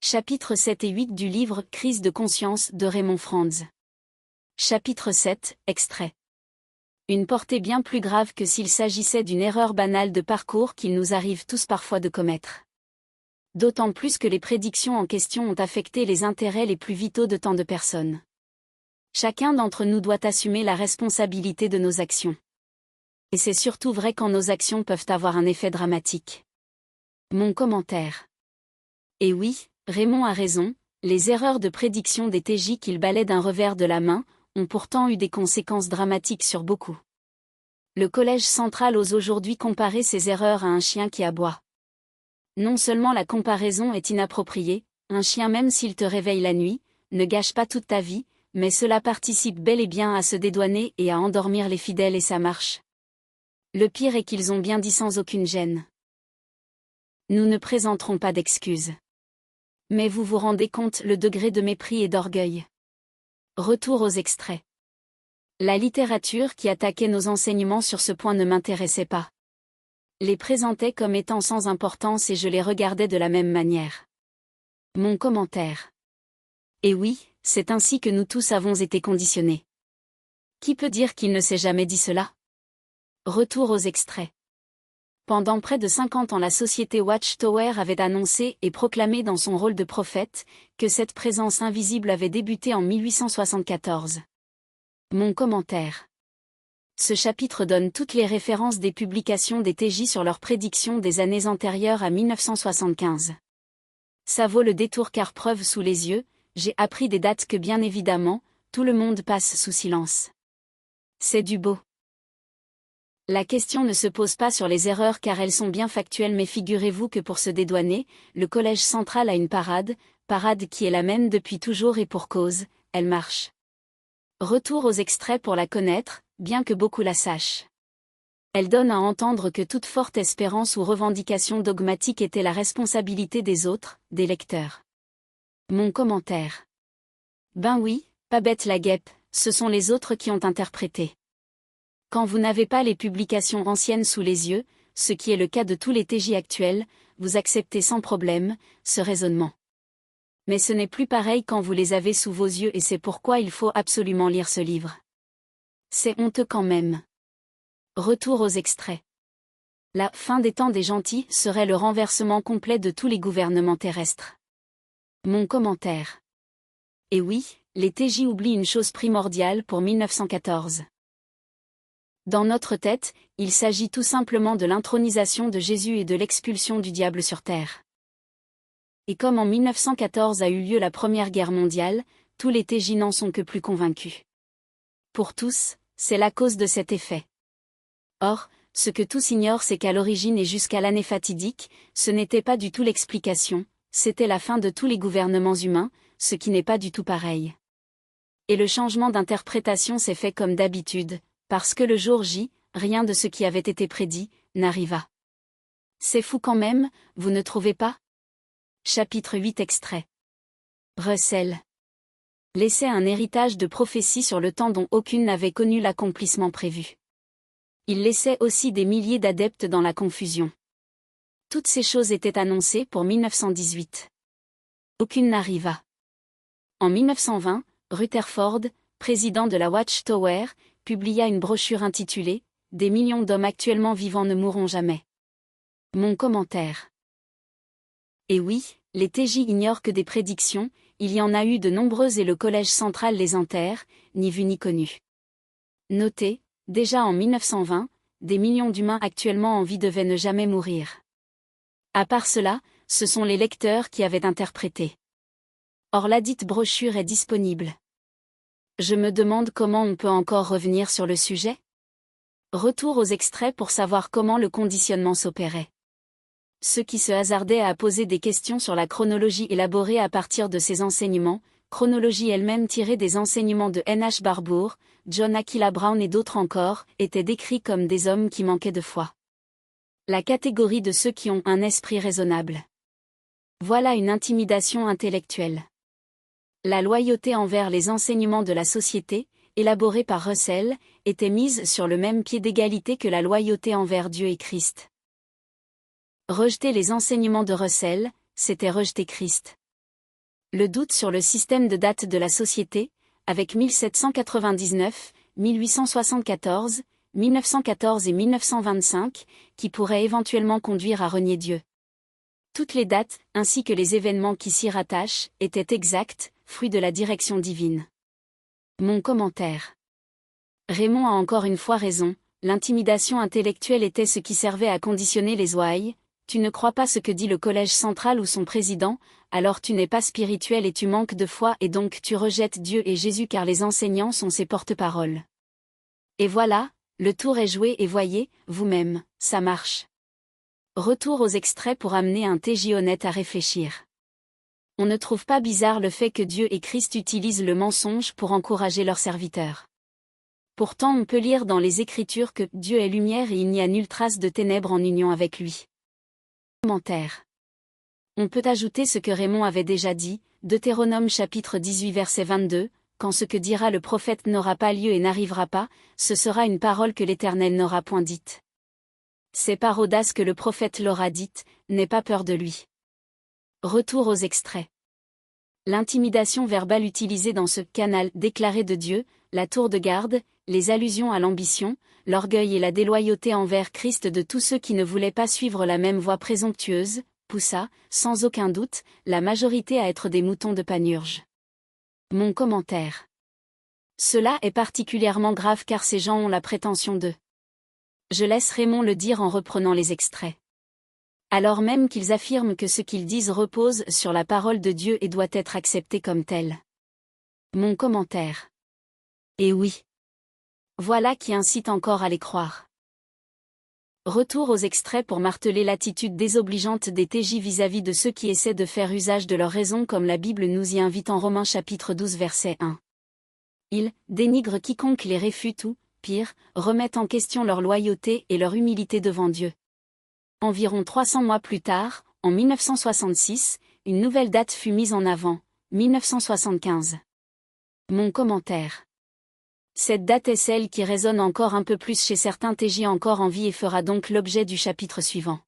Chapitres 7 et 8 du livre Crise de conscience de Raymond Franz. Chapitre 7, extrait. Une portée bien plus grave que s'il s'agissait d'une erreur banale de parcours qu'il nous arrive tous parfois de commettre. D'autant plus que les prédictions en question ont affecté les intérêts les plus vitaux de tant de personnes. Chacun d'entre nous doit assumer la responsabilité de nos actions. Et c'est surtout vrai quand nos actions peuvent avoir un effet dramatique. Mon commentaire. Et oui, Raymond a raison, les erreurs de prédiction des TJ qu'il balaie d'un revers de la main, ont pourtant eu des conséquences dramatiques sur beaucoup. Le Collège central ose aujourd'hui comparer ces erreurs à un chien qui aboie. Non seulement la comparaison est inappropriée, un chien même s'il te réveille la nuit, ne gâche pas toute ta vie, mais cela participe bel et bien à se dédouaner et à endormir les fidèles et sa marche. Le pire est qu'ils ont bien dit sans aucune gêne. Nous ne présenterons pas d'excuses. Mais vous vous rendez compte le degré de mépris et d'orgueil. Retour aux extraits. La littérature qui attaquait nos enseignements sur ce point ne m'intéressait pas. Les présentait comme étant sans importance et je les regardais de la même manière. Mon commentaire. Et oui, c'est ainsi que nous tous avons été conditionnés. Qui peut dire qu'il ne s'est jamais dit cela? Retour aux extraits. Pendant près de 50 ans, la société Watchtower avait annoncé et proclamé dans son rôle de prophète que cette présence invisible avait débuté en 1874. Mon commentaire. Ce chapitre donne toutes les références des publications des TJ sur leurs prédictions des années antérieures à 1975. Ça vaut le détour car preuve sous les yeux, j'ai appris des dates que bien évidemment, tout le monde passe sous silence. C'est du beau. La question ne se pose pas sur les erreurs car elles sont bien factuelles mais figurez-vous que pour se dédouaner, le Collège central a une parade qui est la même depuis toujours et pour cause, elle marche. Retour aux extraits pour la connaître, bien que beaucoup la sachent. Elle donne à entendre que toute forte espérance ou revendication dogmatique était la responsabilité des autres, des lecteurs. Mon commentaire. Ben oui, pas bête la guêpe, ce sont les autres qui ont interprété. Quand vous n'avez pas les publications anciennes sous les yeux, ce qui est le cas de tous les TJ actuels, vous acceptez sans problème ce raisonnement. Mais ce n'est plus pareil quand vous les avez sous vos yeux et c'est pourquoi il faut absolument lire ce livre. C'est honteux quand même. Retour aux extraits. La fin des temps des gentils serait le renversement complet de tous les gouvernements terrestres. Mon commentaire. Et oui, les TJ oublient une chose primordiale pour 1914. Dans notre tête, il s'agit tout simplement de l'intronisation de Jésus et de l'expulsion du diable sur terre. Et comme en 1914 a eu lieu la Première Guerre mondiale, tous les TJ n'en sont que plus convaincus. Pour tous, c'est la cause de cet effet. Or, ce que tous ignorent c'est qu'à l'origine et jusqu'à l'année fatidique, ce n'était pas du tout l'explication, c'était la fin de tous les gouvernements humains, ce qui n'est pas du tout pareil. Et le changement d'interprétation s'est fait comme d'habitude, parce que le jour J, rien de ce qui avait été prédit, n'arriva. C'est fou quand même, vous ne trouvez pas? Chapitre 8 extrait. Russell. Laissait un héritage de prophéties sur le temps dont aucune n'avait connu l'accomplissement prévu. Il laissait aussi des milliers d'adeptes dans la confusion. Toutes ces choses étaient annoncées pour 1918. Aucune n'arriva. En 1920, Rutherford, président de la Watchtower, publia une brochure intitulée « Des millions d'hommes actuellement vivants ne mourront jamais ». Mon commentaire. Et oui, les TJ ignorent que des prédictions, il y en a eu de nombreuses et le Collège central les enterre, ni vu ni connu. Notez, déjà en 1920, des millions d'humains actuellement en vie devaient ne jamais mourir. À part cela, ce sont les lecteurs qui avaient interprété. Or ladite brochure est disponible. Je me demande comment on peut encore revenir sur le sujet? Retour aux extraits pour savoir comment le conditionnement s'opérait. Ceux qui se hasardaient à poser des questions sur la chronologie élaborée à partir de ces enseignements, chronologie elle-même tirée des enseignements de N.H. Barbour, John Aquila Brown et d'autres encore, étaient décrits comme des hommes qui manquaient de foi. La catégorie de ceux qui ont un esprit raisonnable. Voilà une intimidation intellectuelle. La loyauté envers les enseignements de la société, élaborée par Russell, était mise sur le même pied d'égalité que la loyauté envers Dieu et Christ. Rejeter les enseignements de Russell, c'était rejeter Christ. Le doute sur le système de date de la société, avec 1799, 1874, 1914 et 1925, qui pourrait éventuellement conduire à renier Dieu. Toutes les dates, ainsi que les événements qui s'y rattachent, étaient exacts, fruits de la direction divine. Mon commentaire. Raymond a encore une fois raison, l'intimidation intellectuelle était ce qui servait à conditionner les ouailles. Tu ne crois pas ce que dit le collège central ou son président, alors tu n'es pas spirituel et tu manques de foi et donc tu rejettes Dieu et Jésus car les enseignants sont ses porte-paroles. Et voilà, le tour est joué et voyez, vous-même, ça marche. Retour aux extraits pour amener un TJ honnête à réfléchir. On ne trouve pas bizarre le fait que Dieu et Christ utilisent le mensonge pour encourager leurs serviteurs. Pourtant on peut lire dans les Écritures que Dieu est lumière et il n'y a nulle trace de ténèbres en union avec lui. Commentaire. On peut ajouter ce que Raymond avait déjà dit, Deutéronome chapitre 18 verset 22, quand ce que dira le prophète n'aura pas lieu et n'arrivera pas, ce sera une parole que l'Éternel n'aura point dite. C'est par audace que le prophète l'aura dite, n'aie pas peur de lui. Retour aux extraits. L'intimidation verbale utilisée dans ce canal déclaré de Dieu, la tour de garde, les allusions à l'ambition, l'orgueil et la déloyauté envers Christ de tous ceux qui ne voulaient pas suivre la même voie présomptueuse, poussa, sans aucun doute, la majorité à être des moutons de Panurge. Mon commentaire. Cela est particulièrement grave car ces gens ont la prétention de. Je laisse Raymond le dire en reprenant les extraits. Alors même qu'ils affirment que ce qu'ils disent repose sur la parole de Dieu et doit être accepté comme tel. Mon commentaire. Et oui. Voilà qui incite encore à les croire. Retour aux extraits pour marteler l'attitude désobligeante des TJ vis-à-vis de ceux qui essaient de faire usage de leur raison comme la Bible nous y invite en Romains chapitre 12 verset 1. Ils dénigrent quiconque les réfute ou, pire, remettent en question leur loyauté et leur humilité devant Dieu. Environ 300 mois plus tard, en 1966, une nouvelle date fut mise en avant, 1975. Mon commentaire. Cette date est celle qui résonne encore un peu plus chez certains TJ encore en vie et fera donc l'objet du chapitre suivant.